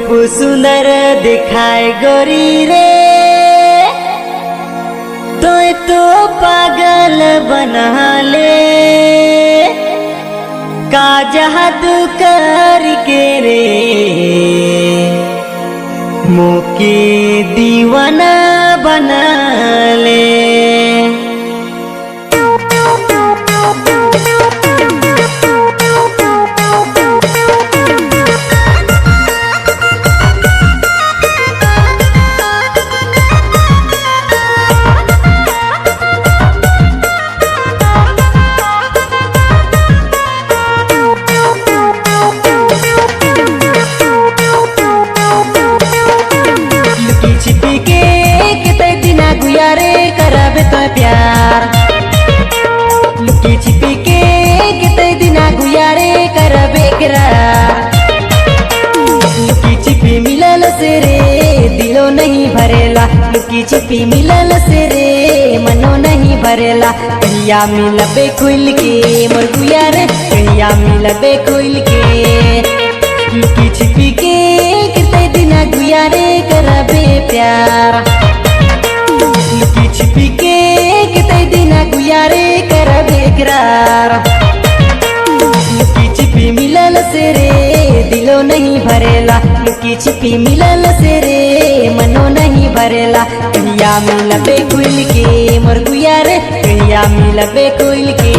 सुंदर दिखाए गोरी रे, तो पागल बना ले। का जादू करके रे मोके दीवाना बना ले। प्यार लुकी छिपी के कितने दिना गुजारे करबे करार। लुकी छिपी मिलल से रे दिलो नहीं भरेला, लुकी छिपी मिलल से रे मनो नहीं भरेला। कहिया मिलबे खुल के मोर गुयारे, कहिया मिलबे खुल के। लुकी छिपी के कितने दिना गुजारे करबे प्यार। लुकी छिपी के कितने दिना गुजारे करबे करार। लुकी छिपी मिलल से रे दिलो नहीं भरेला, लुकी छिपी मिलल से रे मनो नहीं भरेला। कहिया मिलबे खुल के मोर गुयारे, कहिया मिलबे खुल के।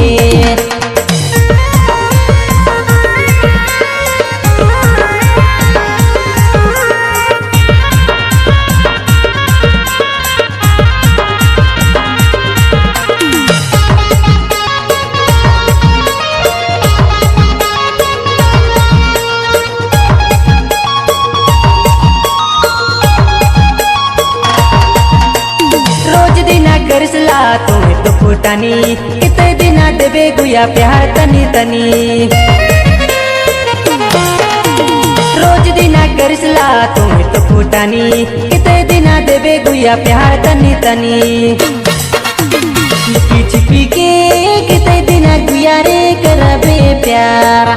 करसला तुम्हें तो फुटानी, कितने दिना देबे गुया प्यार तनी तनी। रोज दिना करसला तुम्हें तो फुटानी, कितने दिना देबे गुया प्यार तनी तनी। लुकी छिपी के कितने दिना गुयारे करबे प्यार।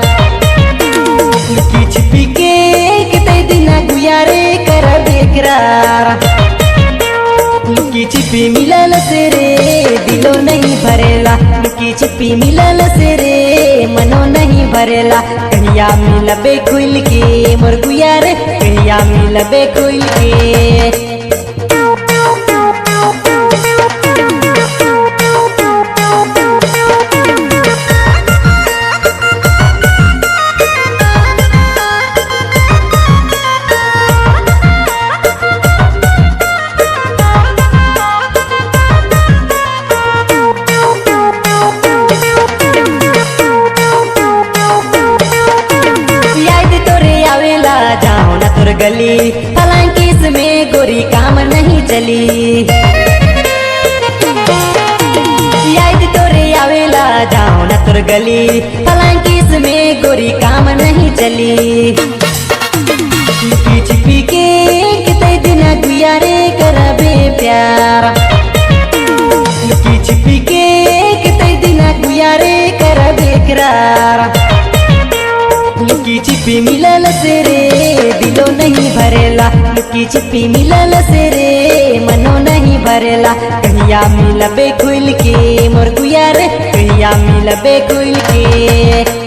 लुकी छिपी के कितने दिना गुयारे करबे करार। लुकी छिपी मिलल से रे दिलो नहीं भरेला, लुकी छिपी मिलल से रे मनो नहीं भरेला। कहिया मिलबे खुल के मोर गुयारे, कहिया मिलबे खुल के। गली फलांकिस में गोरी काम नहीं चली। याद तोरे आवेला जाओ न तोर गली फलांकिस में गोरी काम नहीं चली। लुकी छिपी के कितने दिना गुयारे करबे प्यार। लुकी छिपी के कितने दिना गुयारे करबे करार। लुकी छिपी मिलल से रे दिलो नहीं भरेला, लुकी छिपी मिलल से रे मनो नहीं भरेला। कहिया मिलबे खुल के मोर गुयारे, कहिया मिलबे खुल के।